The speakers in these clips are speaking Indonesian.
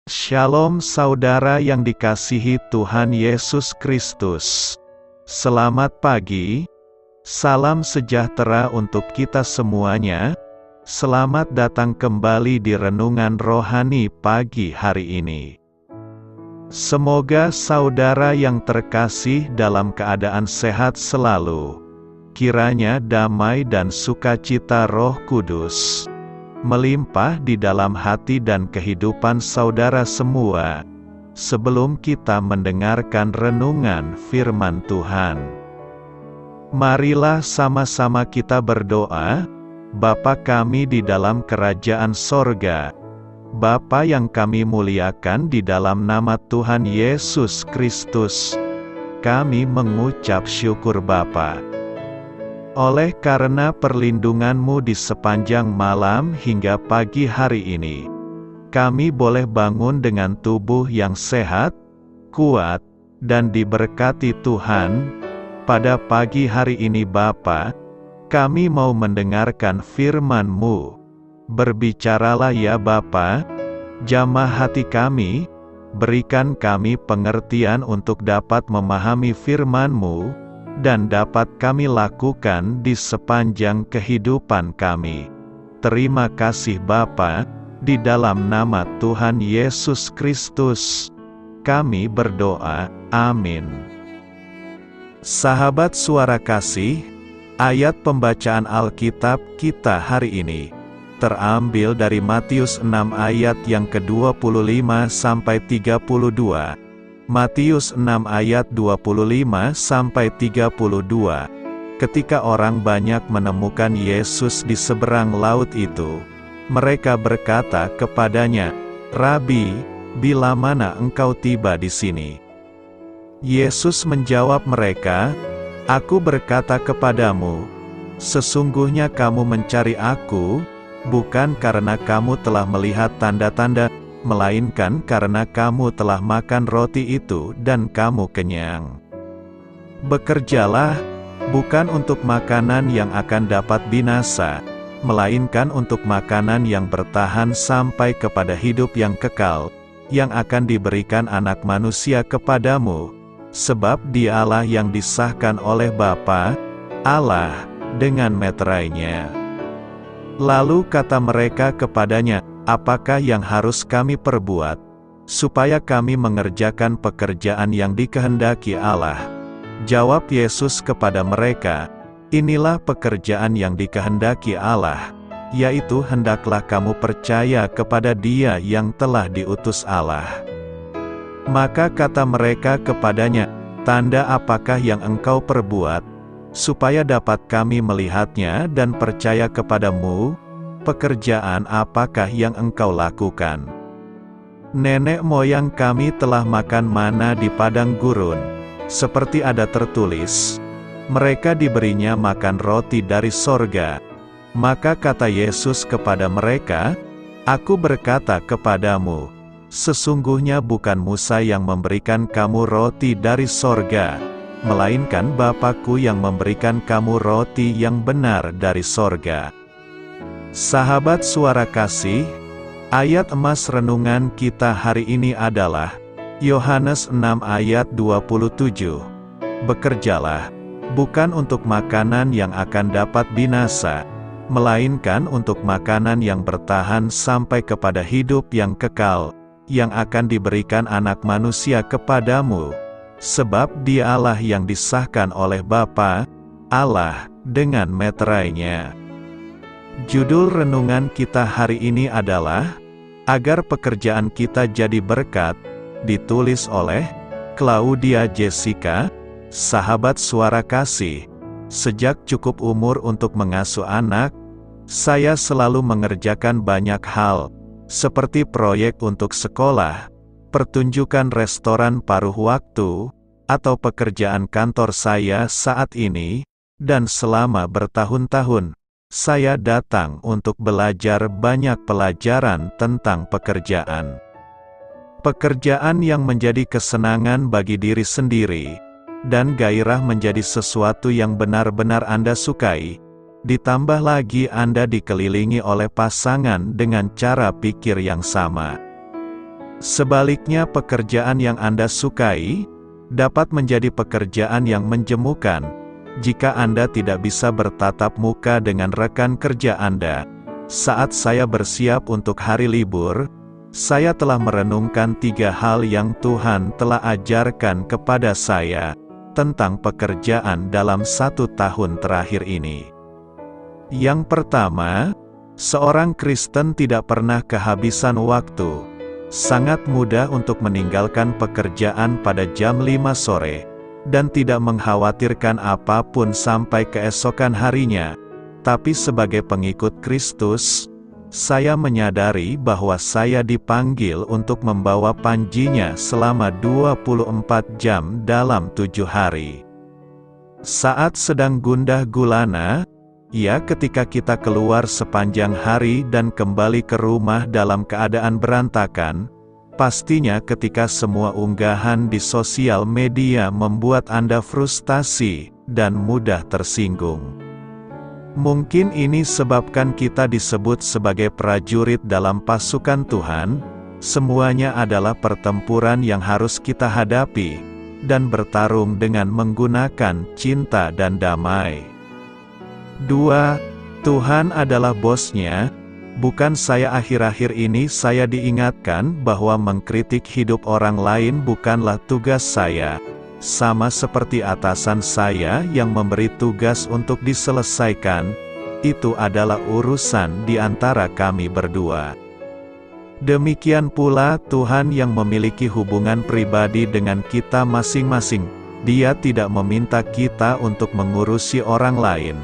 Shalom saudara yang dikasihi Tuhan Yesus Kristus. Selamat pagi, salam sejahtera untuk kita semuanya. Selamat datang kembali di Renungan Rohani pagi hari ini. Semoga saudara yang terkasih dalam keadaan sehat selalu. Kiranya damai dan sukacita Roh Kudus melimpah di dalam hati dan kehidupan saudara semua. Sebelum kita mendengarkan renungan firman Tuhan, marilah sama-sama kita berdoa. Bapa kami di dalam kerajaan sorga, Bapa yang kami muliakan di dalam nama Tuhan Yesus Kristus, kami mengucap syukur Bapa. Oleh karena perlindungan-Mu di sepanjang malam hingga pagi hari ini, kami boleh bangun dengan tubuh yang sehat, kuat, dan diberkati Tuhan. Pada pagi hari ini Bapa, kami mau mendengarkan firman-Mu. Berbicaralah ya Bapa, jamah hati kami, berikan kami pengertian untuk dapat memahami firman-Mu, dan dapat kami lakukan di sepanjang kehidupan kami. Terima kasih Bapa, di dalam nama Tuhan Yesus Kristus, kami berdoa, amin. Sahabat suara kasih, ayat pembacaan Alkitab kita hari ini terambil dari Matius 6 ayat yang ke-25 sampai 32. Matius 6 ayat 25 sampai 32. Ketika orang banyak menemukan Yesus di seberang laut itu, mereka berkata kepadanya, "Rabi, bila mana engkau tiba di sini?" Yesus menjawab mereka, "Aku berkata kepadamu, sesungguhnya kamu mencari Aku, bukan karena kamu telah melihat tanda-tanda, melainkan karena kamu telah makan roti itu dan kamu kenyang. Bekerjalah, bukan untuk makanan yang akan dapat binasa, melainkan untuk makanan yang bertahan sampai kepada hidup yang kekal, yang akan diberikan Anak Manusia kepadamu, sebab Dialah yang disahkan oleh Bapa, Allah, dengan meterainya." Lalu kata mereka kepadanya, "Apakah yang harus kami perbuat, supaya kami mengerjakan pekerjaan yang dikehendaki Allah?" Jawab Yesus kepada mereka, "Inilah pekerjaan yang dikehendaki Allah, yaitu hendaklah kamu percaya kepada Dia yang telah diutus Allah." Maka kata mereka kepadanya, "Tanda apakah yang engkau perbuat, supaya dapat kami melihatnya dan percaya kepadamu? Pekerjaan apakah yang engkau lakukan? Nenek moyang kami telah makan mana di padang gurun, seperti ada tertulis, mereka diberinya makan roti dari sorga." Maka kata Yesus kepada mereka, "Aku berkata kepadamu, sesungguhnya bukan Musa yang memberikan kamu roti dari sorga, melainkan Bapa-Ku yang memberikan kamu roti yang benar dari sorga." Sahabat suara kasih, ayat emas renungan kita hari ini adalah Yohanes 6 ayat 27. Bekerjalah, bukan untuk makanan yang akan dapat binasa, melainkan untuk makanan yang bertahan sampai kepada hidup yang kekal, yang akan diberikan Anak Manusia kepadamu, sebab Dialah yang disahkan oleh Bapa, Allah, dengan meterainya. Judul renungan kita hari ini adalah "Agar Pekerjaan Kita Jadi Berkat", ditulis oleh Claudia Jessica. Sahabat suara kasih, sejak cukup umur untuk mengasuh anak, saya selalu mengerjakan banyak hal, seperti proyek untuk sekolah, pertunjukan restoran paruh waktu, atau pekerjaan kantor saya saat ini, dan selama bertahun-tahun, saya datang untuk belajar banyak pelajaran tentang pekerjaan. Pekerjaan yang menjadi kesenangan bagi diri sendiri, dan gairah menjadi sesuatu yang benar-benar Anda sukai, ditambah lagi Anda dikelilingi oleh pasangan dengan cara pikir yang sama. Sebaliknya, pekerjaan yang Anda sukai dapat menjadi pekerjaan yang menjemukan jika Anda tidak bisa bertatap muka dengan rekan kerja Anda. Saat saya bersiap untuk hari libur, saya telah merenungkan 3 hal yang Tuhan telah ajarkan kepada saya tentang pekerjaan dalam 1 tahun terakhir ini. Yang pertama, seorang Kristen tidak pernah kehabisan waktu. Sangat mudah untuk meninggalkan pekerjaan pada jam 5 sore, dan tidak mengkhawatirkan apapun sampai keesokan harinya. Tapi sebagai pengikut Kristus, saya menyadari bahwa saya dipanggil untuk membawa panjinya selama 24 jam dalam 7 hari. Saat sedang gundah gulana, ya ketika kita keluar sepanjang hari dan kembali ke rumah dalam keadaan berantakan, pastinya ketika semua unggahan di sosial media membuat Anda frustasi dan mudah tersinggung. Mungkin ini sebabkan kita disebut sebagai prajurit dalam pasukan Tuhan. Semuanya adalah pertempuran yang harus kita hadapi, dan bertarung dengan menggunakan cinta dan damai. 2. Tuhan adalah bosnya, bukan saya. Akhir-akhir ini saya diingatkan bahwa mengkritik hidup orang lain bukanlah tugas saya. Sama seperti atasan saya yang memberi tugas untuk diselesaikan, itu adalah urusan di antara kami berdua. Demikian pula Tuhan yang memiliki hubungan pribadi dengan kita masing-masing. Dia tidak meminta kita untuk mengurusi orang lain.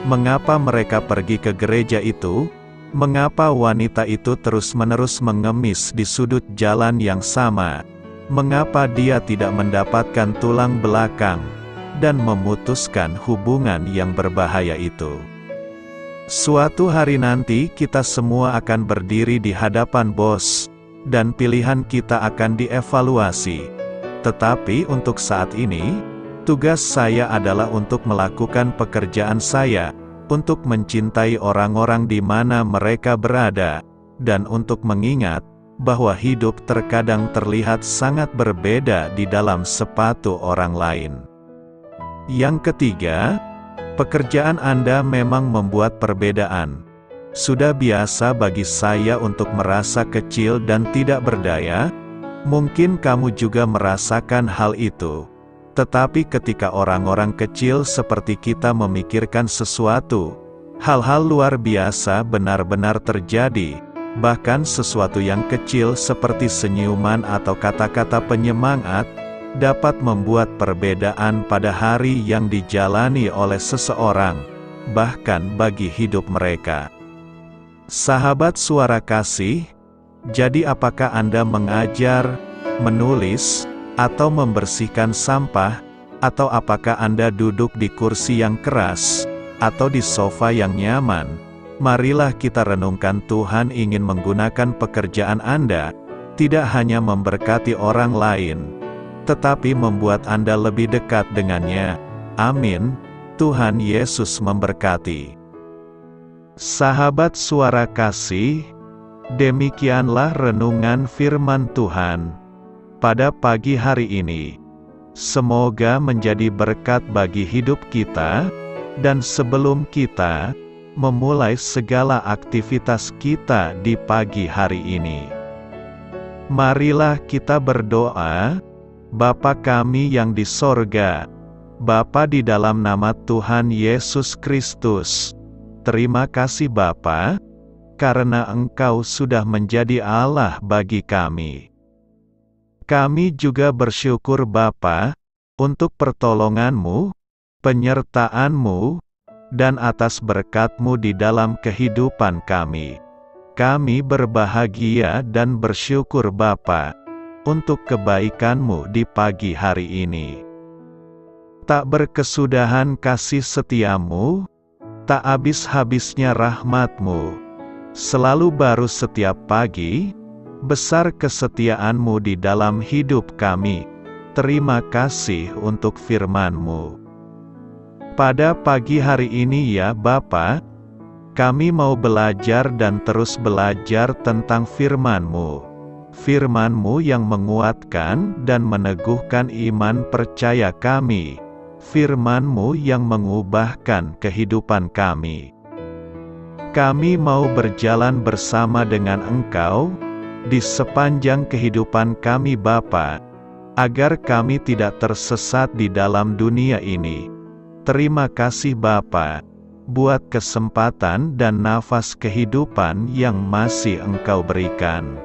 Mengapa mereka pergi ke gereja itu? Mengapa wanita itu terus-menerus mengemis di sudut jalan yang sama? Mengapa dia tidak mendapatkan tulang belakang dan memutuskan hubungan yang berbahaya itu? Suatu hari nanti kita semua akan berdiri di hadapan bos, dan pilihan kita akan dievaluasi. Tetapi untuk saat ini, tugas saya adalah untuk melakukan pekerjaan saya, untuk mencintai orang-orang di mana mereka berada, dan untuk mengingat bahwa hidup terkadang terlihat sangat berbeda di dalam sepatu orang lain. Yang ketiga, pekerjaan Anda memang membuat perbedaan. Sudah biasa bagi saya untuk merasa kecil dan tidak berdaya. Mungkin kamu juga merasakan hal itu. Tetapi ketika orang-orang kecil seperti kita memikirkan sesuatu, hal-hal luar biasa benar-benar terjadi. Bahkan sesuatu yang kecil seperti senyuman atau kata-kata penyemangat, dapat membuat perbedaan pada hari yang dijalani oleh seseorang, bahkan bagi hidup mereka. Sahabat Suara Kasih, jadi apakah Anda mengajar, menulis, atau membersihkan sampah, atau apakah Anda duduk di kursi yang keras, atau di sofa yang nyaman? Marilah kita renungkan Tuhan ingin menggunakan pekerjaan Anda, tidak hanya memberkati orang lain, tetapi membuat Anda lebih dekat dengannya. Amin. Tuhan Yesus memberkati. Sahabat Suara Kasih, demikianlah renungan firman Tuhan pada pagi hari ini. Semoga menjadi berkat bagi hidup kita, dan sebelum kita memulai segala aktivitas kita di pagi hari ini, marilah kita berdoa. Bapa kami yang di sorga, Bapa di dalam nama Tuhan Yesus Kristus, terima kasih Bapa, karena Engkau sudah menjadi Allah bagi kami. Kami juga bersyukur Bapa, untuk pertolongan-Mu, penyertaan-Mu, dan atas berkat-Mu di dalam kehidupan kami. Kami berbahagia dan bersyukur Bapa, untuk kebaikan-Mu di pagi hari ini. Tak berkesudahan kasih setia-Mu, tak habis-habisnya rahmat-Mu. Selalu baru setiap pagi, besar kesetiaan-Mu di dalam hidup kami. Terima kasih untuk firman-Mu. Pada pagi hari ini ya Bapa, kami mau belajar dan terus belajar tentang firman-Mu. Firman-Mu yang menguatkan dan meneguhkan iman percaya kami, Firman-Mu yang mengubahkan kehidupan kami. Kami mau berjalan bersama dengan Engkau, di sepanjang kehidupan kami Bapa, agar kami tidak tersesat di dalam dunia ini. Terima kasih Bapa, buat kesempatan dan nafas kehidupan yang masih Engkau berikan.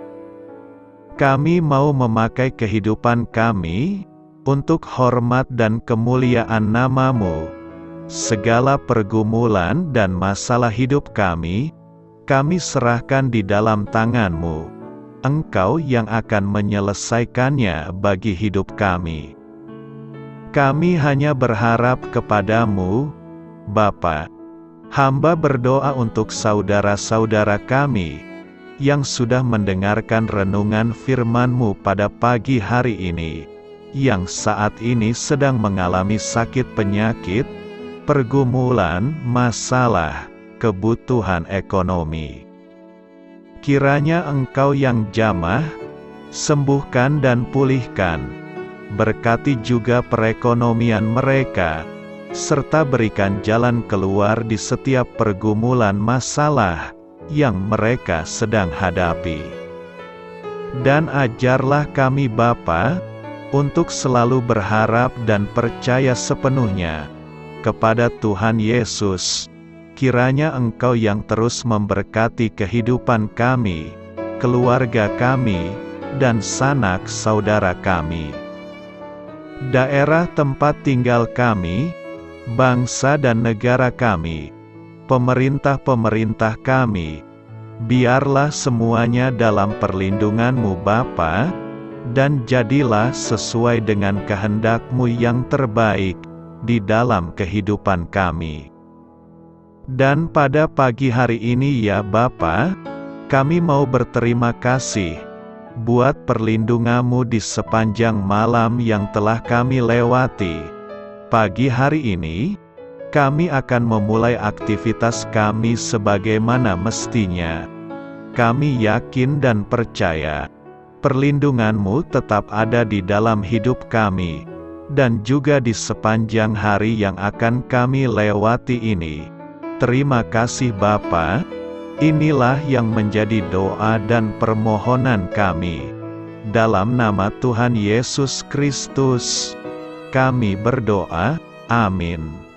Kami mau memakai kehidupan kami, untuk hormat dan kemuliaan nama-Mu. Segala pergumulan dan masalah hidup kami serahkan di dalam tangan-Mu. Engkau yang akan menyelesaikannya bagi hidup kami. Kami hanya berharap kepada-Mu, Bapa. Hamba berdoa untuk saudara-saudara kami, yang sudah mendengarkan renungan firman-Mu pada pagi hari ini, yang saat ini sedang mengalami sakit penyakit, pergumulan, masalah, kebutuhan ekonomi. Kiranya Engkau yang jamah, sembuhkan dan pulihkan, berkati juga perekonomian mereka, serta berikan jalan keluar di setiap pergumulan masalah yang mereka sedang hadapi. Dan ajarlah kami Bapa, untuk selalu berharap dan percaya sepenuhnya kepada Tuhan Yesus. Kiranya Engkau yang terus memberkati kehidupan kami, keluarga kami, dan sanak saudara kami. Daerah tempat tinggal kami, bangsa dan negara kami, pemerintah-pemerintah kami, biarlah semuanya dalam perlindungan-Mu Bapa, dan jadilah sesuai dengan kehendak-Mu yang terbaik, di dalam kehidupan kami. Dan pada pagi hari ini ya Bapa, kami mau berterima kasih, buat perlindungan-Mu di sepanjang malam yang telah kami lewati. Pagi hari ini, kami akan memulai aktivitas kami sebagaimana mestinya. Kami yakin dan percaya, perlindungan-Mu tetap ada di dalam hidup kami, dan juga di sepanjang hari yang akan kami lewati ini. Terima kasih Bapa, inilah yang menjadi doa dan permohonan kami. Dalam nama Tuhan Yesus Kristus, kami berdoa, amin.